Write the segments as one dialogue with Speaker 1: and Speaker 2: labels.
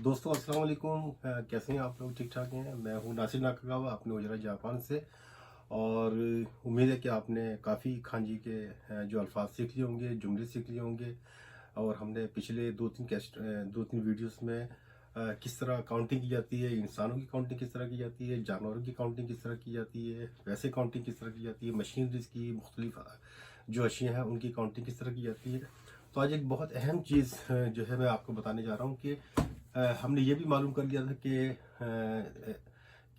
Speaker 1: दोस्तों अस्सलाम वालेकुम। कैसे हैं आप लोग? ठीक ठाक हैं। मैं हूं नासिर नाकागावा अपने उजरा जापान से। और उम्मीद है कि आपने काफ़ी खांजी के जो अल्फाज सीख लिए होंगे, जुमले सीख लिए होंगे। और हमने पिछले दो तीन वीडियोस में किस तरह काउंटिंग की जाती है, इंसानों की काउंटिंग किस तरह की जाती है, जानवरों की काउंटिंग किस तरह की जाती है, वैसे काउंटिंग किस तरह की जाती है, मशीनरीज की मुख्तलिफ जो अशिया हैं उनकी काउंटिंग किस तरह की जाती है। तो आज एक बहुत अहम चीज़ जो है मैं आपको बताने जा रहा हूँ कि हमने ये भी मालूम कर लिया था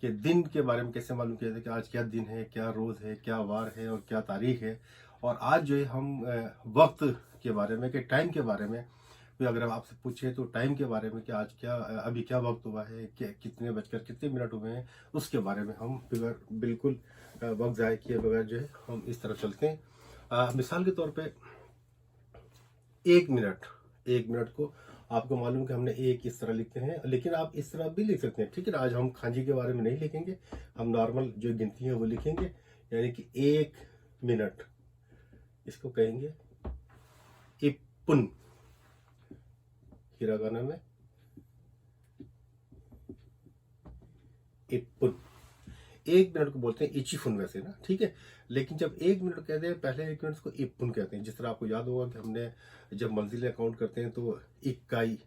Speaker 1: कि दिन के बारे में कैसे मालूम किया था कि आज क्या दिन है, क्या रोज़ है, क्या वार है और क्या तारीख है। और आज जो है हम वक्त के बारे में, कि टाइम के बारे में, कोई अगर आपसे पूछे तो टाइम के बारे में कि आज क्या अभी क्या वक्त हुआ है, क्या कितने बजकर कितने मिनट हुए हैं, उसके बारे में हम बिल्कुल वक्त ज़ाय किए बगैर जो है हम इस तरफ चलते हैं। मिसाल के तौर पे एक मिनट को आपको मालूम है कि हमने एक इस तरह लिखते हैं, लेकिन आप इस तरह भी लिख सकते हैं। ठीक है ना, आज हम खांजी के बारे में नहीं लिखेंगे, हम नॉर्मल जो गिनती है वो लिखेंगे। यानी कि 1 मिनट, इसको कहेंगे इप्पुन, हिरागाना में इप्पुन। 1 मिनट को बोलते हैं इचीफुन वैसे ना, ठीक है। लेकिन जब 1 मिनट कहते हैं, पहले 1 मिनट को इप्पुन कहते हैं। जिस तरह आपको याद होगा कि हमने जब मंजिलें काउंट करते हैं तो इक्काई,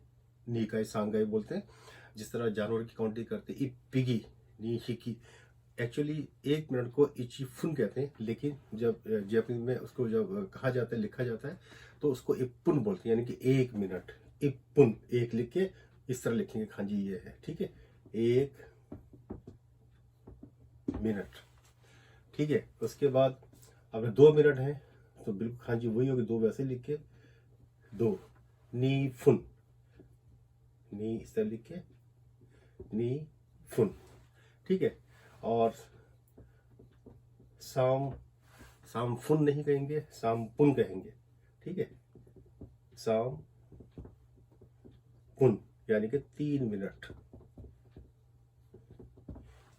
Speaker 1: नीकाई, सांगाई बोलते हैं। जिस तरह जानवर की काउंटिंग करते हैं इप्पिगी, नी हिकी। एक्चुअली 1 मिनट को इचीफुन कहते हैं, लेकिन जब जापानीज में उसको जब कहा जाता है, लिखा जाता है, तो उसको इप्पुन बोलते हैं। यानी कि 1 मिनट इप्पुन, एक लिख के इस तरह लिखेंगे। खांजी ये है, ठीक है, 1 मिनट। ठीक है, उसके बाद अगर 2 मिनट है तो बिल्कुल खांजी वही होगी, दो वैसे लिख के, दो नी फुन, नी इस तरह लिख के, नी फुन। ठीक है। और साम, साम फुन नहीं कहेंगे, साम पुन कहेंगे। ठीक है, साम पुन, यानी कि 3 मिनट,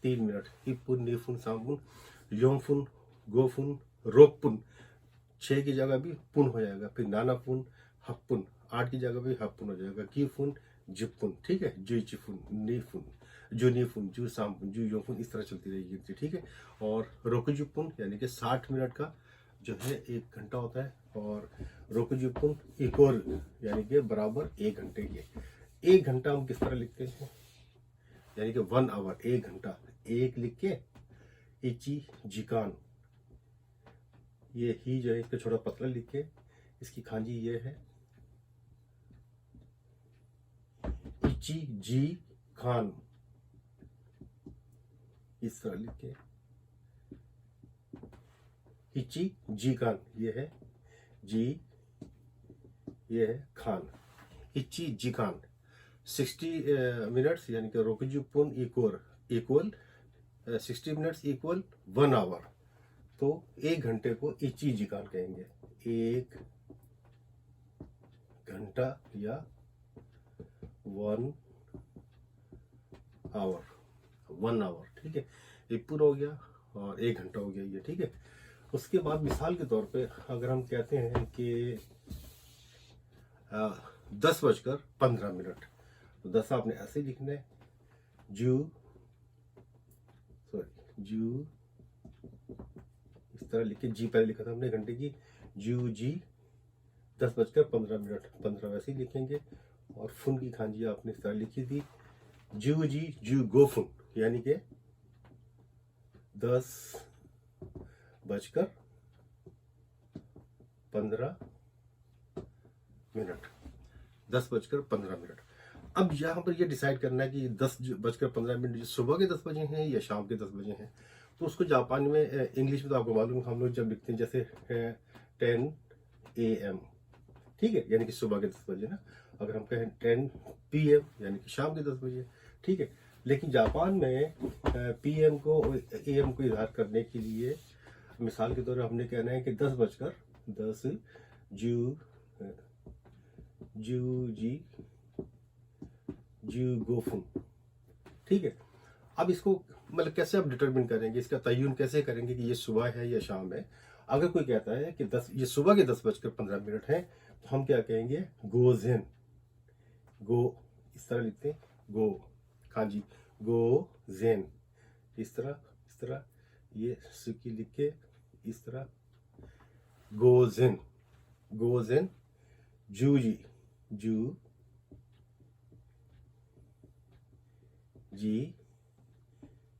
Speaker 1: 3 मिनट। हिपुन, निफुन, सामपुन, योमफुन, गोफुन, रोकपुन। 6 की जगह भी पुन हो जाएगा। फिर नाना पुन, हप्पुन। 8 की जगह भी हप्पुन हो जाएगा। कीफुन, जिपुन। ठीक है, जुइचिफुन, नीफुन, जुनीफुन, जू सामपुन, जू योफुन, इस तरह चलती रहेगी गिनती। ठीक है। और रोकुजुपुन यानी कि 60 मिनट का जो है 1 घंटा होता है। और रोकुजुपुन इकोर यानी कि बराबर 1 घंटे के। 1 घंटा हम किस तरह लिखते हैं? यानी कि 1 आवर, 1 घंटा। एक लिख के इची जिकान, ये ही जो है इसको छोटा पतला लिख के, इसकी खांजी ये है इची जी खान, इस तरह लिख के इची जी खान, ये है जी, ये है खान, इची जी खान। 60 मिनट्स यानी कि रोकुजुपुन इक्वल 60 मिनट्स इक्वल 1 आवर। तो 1 घंटे को इची जिकान कहेंगे। 1 घंटा या 1 आवर, 1 आवर। ठीक है, इपुन हो गया और 1 घंटा हो गया ये। ठीक है। उसके बाद मिसाल के तौर पे अगर हम कहते हैं कि 10 बजकर 15 मिनट, तो 10 आपने ऐसे लिखना है, जू, सॉरी जू, इस तरह लिखे, जी पहले लिखा था हमने घंटे की, जू जी। 10 बजकर 15 मिनट, 15 वैसे ही लिखेंगे। और फुन की खांजी आपने इस तरह लिखी थी, जू जी जू गो फुन, यानी कि 10 बजकर 15 मिनट, 10 बजकर 15 मिनट। अब यहाँ पर ये डिसाइड करना है कि 10 बजकर 15 मिनट सुबह के 10 बजे हैं या शाम के 10 बजे हैं। तो उसको जापान में, इंग्लिश में तो आपको मालूम है, हम लोग जब लिखते हैं जैसे 10 AM, ठीक है, यानी कि सुबह के 10 बजे ना। अगर हम कहें 10 PM यानी कि शाम के 10 बजे। ठीक है। लेकिन जापान में PM को और AM को इजहार करने के लिए मिसाल के तौर पर हमने कहना है कि 10 जू जू जी जू गोफुन। ठीक है। अब इसको मतलब कैसे आप डिटरमिन करेंगे, इसका तयन कैसे करेंगे कि ये सुबह है या शाम है? अगर कोई कहता है कि 10 ये सुबह के 10 बजकर 15 मिनट है, तो हम क्या कहेंगे? गोजेन, गो इस तरह लिखते हैं गो, खांजी गो जेन, इस तरह ये सुकी लिख के इस तरह गोजेन, गोजेन, जूजी, जू जी,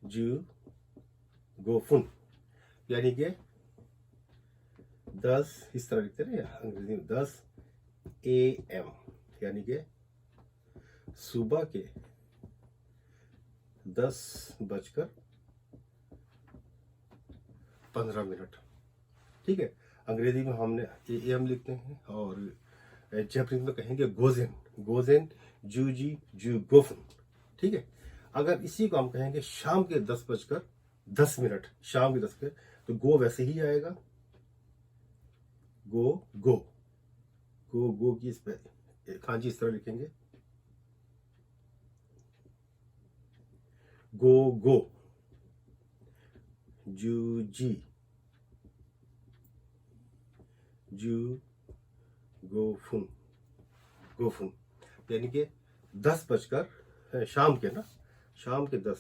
Speaker 1: जू, गोफुन, यानी कि 10 इस तरह लिखते हैं ना अंग्रेजी में 10 AM, यानी कि सुबह के 10:15। ठीक है, अंग्रेजी में हमने AM लिखते हैं और जापानीज में कहेंगे गोजेन, गोजेन जूजी जू गोफुन। ठीक है, अगर इसी को हम कहेंगे शाम के 10:10, शाम के 10 के, तो गो वैसे ही आएगा, गो गो गो गो की इस पे खांजी इस तरह लिखेंगे गो गो, जू जी, जू गोफुन, गोफुन, यानी कि 10 शाम के ना, शाम के 10,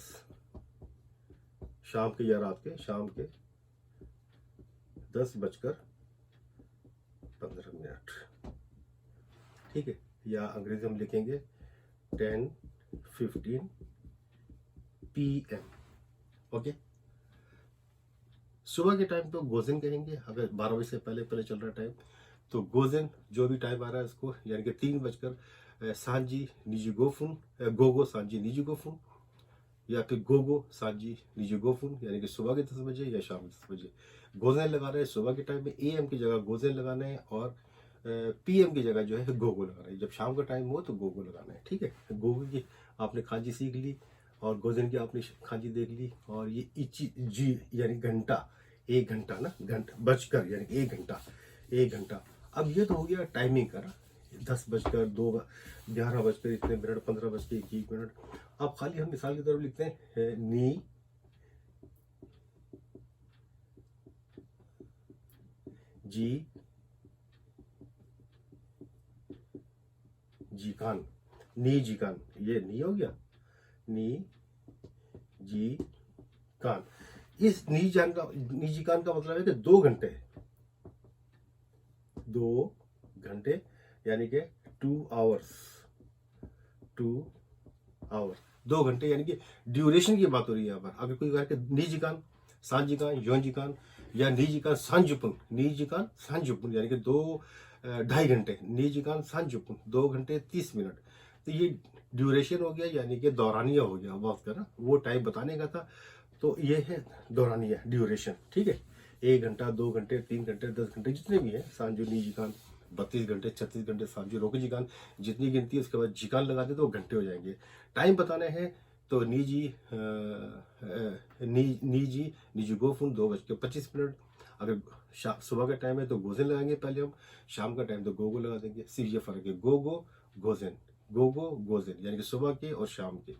Speaker 1: शाम के या रात के, शाम के 10:15। ठीक है, या अंग्रेजी हम लिखेंगे 10:15 PM। ओके, सुबह के टाइम तो गोजेन कहेंगे, अगर 12 बजे से पहले पहले चल रहा टाइम तो गोजेन, जो भी टाइम आ रहा है इसको, यानी कि 3 सांजी निजी गोफुन, गोगो सांजी निजी गोफुन, या फिर गोगो सांजी निजी गोफुन, यानी कि सुबह के 10 बजे या शाम के 10 बजे गोजेन लगा रहे हैं। सुबह के टाइम में AM की जगह गोजेन लगाना है और PM की जगह जो है गोगो लगाना है। जब शाम का टाइम हो तो गोगो लगाना है। ठीक है, गोगो की आपने खांजी सीख ली और गोजेन की आपने खांजी देख ली, और ये इची जी यानी घंटा, 1 घंटा ना, घंटा बजकर यानी 1 घंटा, 1 घंटा। अब ये तो हो गया टाइमिंग का ना, 10:02, 11 इतने मिनट, 15:21। अब खाली हम मिसाल की तरफ लिखते हैं नी जी जीकान, नी जीकान, ये नी हो गया, नी जी कान। इस नी जीकान का मतलब है कि 2 घंटे, 2 घंटे, यानी कि 2 आवर्स, 2 आवर्स, 2 घंटे, यानी कि ड्यूरेशन की बात हो रही है यहाँ पर। अगर कोई कहे नीजिकान, सांजिकान, योंजिकान या नीजिकान सांजुपुन, नीजिकान सांजुपुन, यानी कि 2-2.5 घंटे, नीजिकान सांजुपुन 2 घंटे 30 मिनट, तो ये ड्यूरेशन हो गया, यानी कि दौरानिया हो गया वक्त का ना, वो टाइम बताने का था, तो ये है दौरानिया, ड्यूरेशन। ठीक है, 1 घंटा, 2 घंटे, 3 घंटे, 10 घंटे, जितने भी है, सांजो नीजिकान 32 घंटे, 36 घंटे, सांजो रोके जिकान, जितनी गिनती है उसके बाद जिकान लगा दे तो वो घंटे हो जाएंगे। टाइम बताने हैं तो नीजी निजी गोफुन 2:25। अगर सुबह का टाइम है तो गोजेन लगाएंगे पहले हम, शाम का टाइम तो गोगो लगा देंगे। सिर्फ ये फर्क है, गोगो गोजेन, गोगो गोजेन, यानी कि सुबह के और शाम के।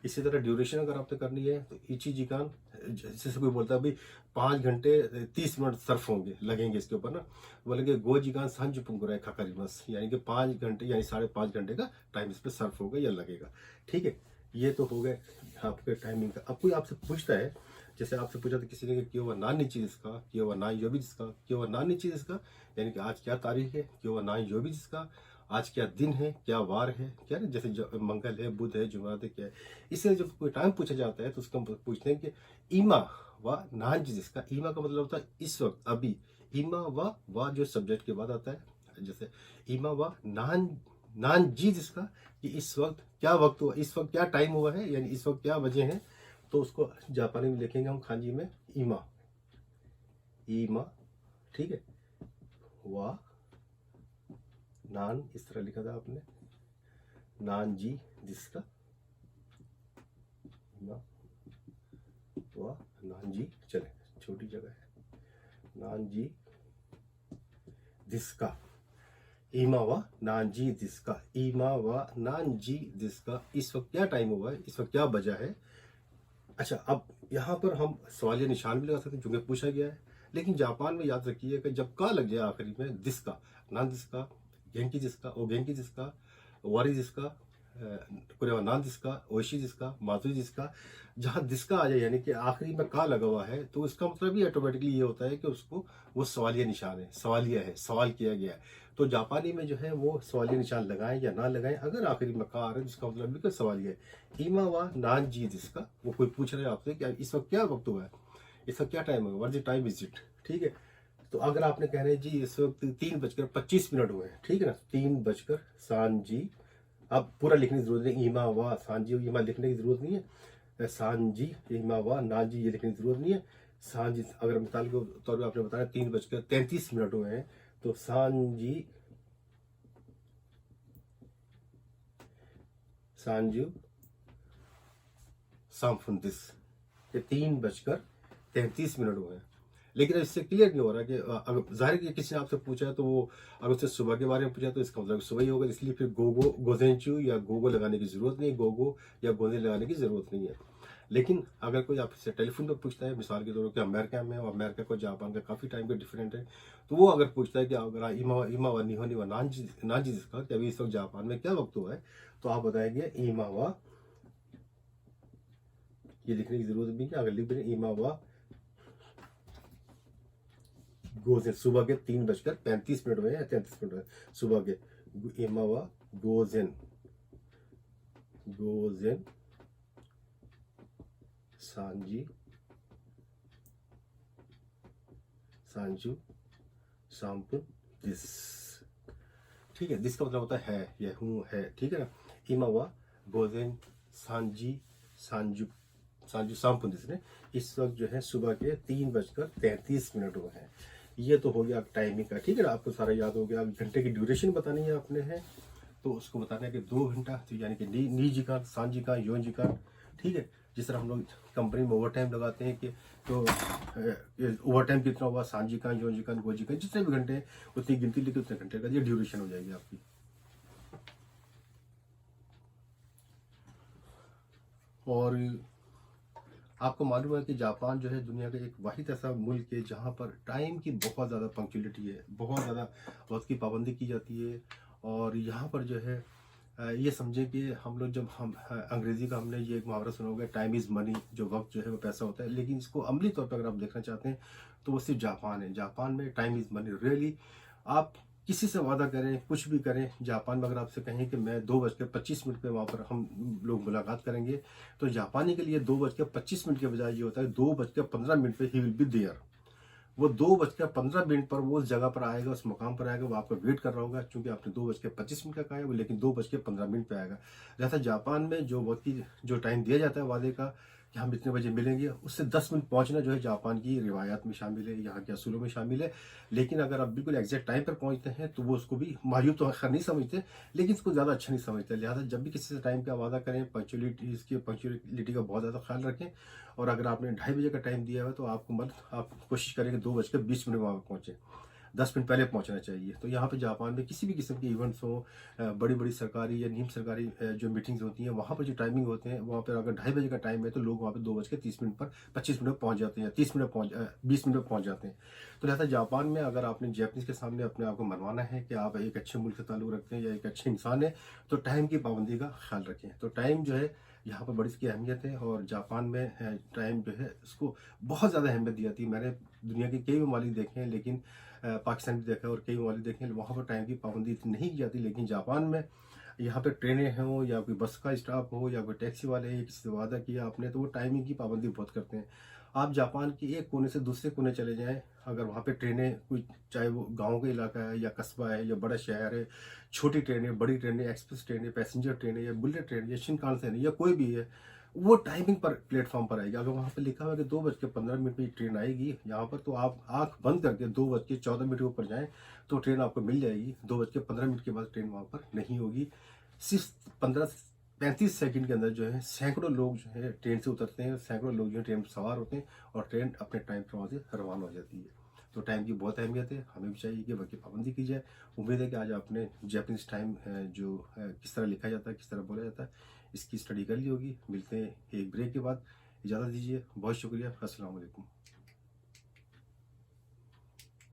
Speaker 1: इसी तरह ड्यूरेशन अगर आपने करनी है तो इची जिकान, जैसे कोई बोलता है भाई 5 घंटे 30 मिनट सर्फ होंगे, लगेंगे इसके ऊपर ना, बोलेंगे गो जिकान सांजु पुंगुराय खाकारिमस, यानी कि 5 घंटे यानी 5.5 घंटे का टाइम इस पर सर्फ होगा या लगेगा। ठीक है, ये तो हो गए आपके टाइमिंग का। अब कोई आपसे पूछता है, जैसे आपसे पूछा था किसी ने, कियोवा नान नीची जिसका, कियोवा नान योबी जिसका, कियोवा नान नीची जिसका, यानी कि आज क्या तारीख है, कियोवा नान योबी जिसका, आज क्या दिन है, क्या वार है, क्या ना, जैसे मंगल है, बुध है, जुमात है, क्या है। इससे जब कोई टाइम पूछा जाता है तो उसका पूछते हैं कि ईमा व नान जी जिसका, ईमा का मतलब होता है इस वक्त, अभी। ईमा व जो सब्जेक्ट के बाद आता है, जैसे ईमा व नान नान जी जिसका, कि इस वक्त क्या वक्त हुआ, इस वक्त क्या टाइम हुआ है, यानी इस वक्त क्या बजे हैं, तो उसको जापानी में लिखेंगे हम खांजी में ईमा, ईमा। ठीक है, वा नान इस तरह लिखा था आपने, नान जी जिसका, वा नान जी, चले छोटी जगह है, नान जी जिसका, ईमा व नान जी जिसका, ईमा व नान जी जिसका, इस वक्त क्या टाइम हुआ है, इस वक्त क्या बजा है। अच्छा, अब यहाँ पर हम सवालिया निशान भी लगा सकते हैं, चूंकि पूछा गया है। लेकिन जापान में याद रखिए कि जब का लग जाए आखिरी में, दिस का, नान जिसका, गेंकी जिसका, ओ गेंकी जिसका, वारी जिसका, कुरेवा नान जिसका, ओइशी जिसका, माजुई जिसका, जहाँ जिसका आ जाए यानी कि आखिरी में का लगा हुआ है तो इसका मतलब ही ऑटोमेटिकली ये होता है कि उसको वो सवालिया निशान है, सवालिया है, सवाल किया गया है। तो जापानी में जो है वो सवालिया निशान लगाएं या ना लगाएं, अगर आखिरी में का आ रहा है जिसका मतलब भी कोई सवालिया है। इमा वा नान जी जिसका, वो कोई पूछ रहे हैं आपसे कि इस वक्त क्या वक्त हुआ है, इस वक्त क्या टाइम होगा, what the time is it, ठीक है। तो अगर आपने कह रहे हैं जी इस वक्त 3:25 हुए हैं, ठीक है ना, 3 बजकर सांजी। अब पूरा लिखने की जरूरत नहीं, ईमा वा सांजी ईमा लिखने की जरूरत नहीं है, सांजी ईमा वा नाजी ये लिखने की जरूरत नहीं है। सांजी अगर मिसाल के तौर पर आपने बताया 3:33 हुए हैं, तो सांजी सांजू सामफुंदिस, ये 3:33 हुए हैं। लेकिन इससे क्लियर नहीं हो रहा कि अगर जाहिर है कि किसी ने आपसे पूछा है तो वो अगर उससे सुबह के बारे में पूछा तो इसका मतलब सुबह ही होगा, इसलिए फिर गोगो गोजेंचू या गोगो लगाने की जरूरत नहीं है, गोगो या गोजे लगाने की जरूरत नहीं है। लेकिन अगर कोई आपसे टेलीफोन पर पूछता है, मिसाल के तौर पर अमेरिका में, और अमेरिका को जापान का काफ़ी टाइम का डिफरेंट है, तो वो अगर पूछता है कि अगर इमा इमा व निहो निवा नाजी जिसका कि अभी इस वक्त जापान में क्या वक्त हुआ है, तो आप बताएंगे इमा वा, ये लिखने की जरूरत भी नहीं, अगर लिख रहे इमा वा गोजेन, सुबह के 3:35 हुए हैं, 33 हुए सुबह के, इमावा गोजेन, गोजेन सांजी सांजू शामपुन दिस, ठीक है। दिस का मतलब होता है या हूँ है, ठीक है ना। इमावा गोजेन सांजी सांजू सांजू शामपुन दिस ने, इस वक्त जो है सुबह के 3:33 हुए हैं। ये तो हो गया टाइमिंग का, ठीक है ना, आपको सारा याद हो गया। घंटे की ड्यूरेशन बतानी है आपने है, तो उसको बताना है कि 2 घंटा, तो यानी कि नी जी का, सांझ जी का, योन जी का, ठीक है। जिस तरह हम लोग कंपनी में ओवर टाइम लगाते हैं कि तो ओवर टाइम कितना हुआ, सांझ जी का, योन जी का, गो जी का, जितने भी घंटे उतनी गिनती लेके उतने घंटे का ये ड्यूरेशन हो जाएगी आपकी। और आपको मालूम है कि जापान जो है दुनिया का एक वाहिद ऐसा मुल्क है जहाँ पर टाइम की बहुत ज़्यादा पंक्चुअलिटी है, बहुत ज़्यादा वक्त की पाबंदी की जाती है। और यहाँ पर जो है ये समझे कि हम लोग जब हम अंग्रेज़ी का हमने ये एक मुहावरा सुना होगा, टाइम इज़ मनी, जो वक्त जो है वो पैसा होता है। लेकिन इसको अमली तौर पर अगर आप देखना चाहते हैं तो वो सिर्फ जापान है। जापान में टाइम इज़ मनी रियली। आप किसी से वादा करें, कुछ भी करें, जापान में अगर आपसे कहें कि मैं 2:25 पे वहाँ पर हम लोग मुलाकात करेंगे, तो जापानी के लिए 2:25 के बजाय ये होता है 2:15 पे ही विल बी देयर। वो 2:15 पर वो उस जगह पर आएगा, उस मुकाम पर आएगा, वो आपका वेट कर रहा होगा, क्योंकि आपने 2:25 का कहा है वो, लेकिन 2:15 पे आएगा। जैसा जापान में जो वक्त की जो टाइम दिया जाता है वादे का कि हम इतने बजे मिलेंगे, उससे 10 मिनट पहुंचना जो है जापान की रिवायात में शामिल है, यहाँ के असूलों में शामिल है। लेकिन अगर आप बिल्कुल एग्जैक्ट टाइम पर पहुंचते हैं तो वो उसको भी मायूब तो खैर नहीं समझते, लेकिन इसको ज़्यादा अच्छा नहीं समझते। लिहाजा जब भी किसी से टाइम का वादा करें, पंक्चुअलिटी, इसकी पंक्चुअलिटी का बहुत ज़्यादा ख्याल रखें। और अगर आपने 2:30 का टाइम दिया है तो आपको आप कोशिश करें कि 2:20 वहाँ पर पहुँचे, 10 मिनट पहले पहुंचना चाहिए। तो यहाँ पे जापान में किसी भी किस्म के इवेंट्स हो, बड़ी बड़ी सरकारी या निम सरकारी जो मीटिंग्स होती हैं, वहाँ पर जो टाइमिंग होते हैं, वहाँ पर अगर 2:30 का टाइम है तो लोग वहाँ पे 2:30 पर 25 पहुँच जाते हैं, 20 मिनट पहुँच जाते हैं। तो लिहाजा जापान में अगर आपने जैपनीज के सामने अपने आप को मनवाना है कि आप एक अच्छे मुल्क से ताल्लुक रखते हैं या एक अच्छे इंसान है, तो टाइम की पाबंदी का ख्याल रखें। तो टाइम जो है यहाँ पर बड़ी इसकी अहमियत है, और जापान में टाइम जो है इसको बहुत ज़्यादा अहमियत दी जाती है। मैंने दुनिया के कई ममालिक देखे हैं, लेकिन पाकिस्तान भी देखा है और कई ममालिक देखे हैं, वहाँ पर टाइम की पाबंदी इतनी नहीं की जाती। लेकिन जापान में यहाँ पे ट्रेनें हों या कोई बस का स्टाफ हो या कोई टैक्सी वाले हैं, किसी से वादा किया आपने, तो वो टाइमिंग की पाबंदी बहुत करते हैं। आप जापान के एक कोने से दूसरे कोने चले जाएं, अगर वहाँ पे ट्रेनें कोई, चाहे वो गांव का इलाका है या कस्बा है या बड़ा शहर है, छोटी ट्रेनें, बड़ी ट्रेनें, एक्सप्रेस ट्रेनें, पैसेंजर ट्रेनें या बुलेट ट्रेन या शिनकानसेन या कोई भी है, वो टाइमिंग पर प्लेटफॉर्म पर आएगी। अगर वहाँ पर लिखा हुआ है कि 2:15 पे ट्रेन आएगी यहाँ पर, तो आप आंख बंद करके 2:14 के ऊपर जाएं तो ट्रेन आपको मिल जाएगी। 2:15 के बाद ट्रेन वहाँ पर नहीं होगी। सिर्फ 15-35 सेकंड के अंदर जो है सैकड़ों लोग जो है ट्रेन से उतरते हैं, सैकड़ों लोग जो है ट्रेन पर सवार होते हैं, और ट्रेन अपने टाइम पर वहाँ से रवाना हो जाती है। तो टाइम की बहुत अहमियत है, हमें भी चाहिए कि वक्त की पाबंदी की जाए। उम्मीद है कि आज आपने जैपनीज टाइम जो किस तरह लिखा जाता है, किस तरह बोला जाता है, इसकी स्टडी कर ली होगी। मिलते हैं एक ब्रेक के बाद, इजाज़त दीजिए, बहुत शुक्रिया, अस्सलाम वालेकुम।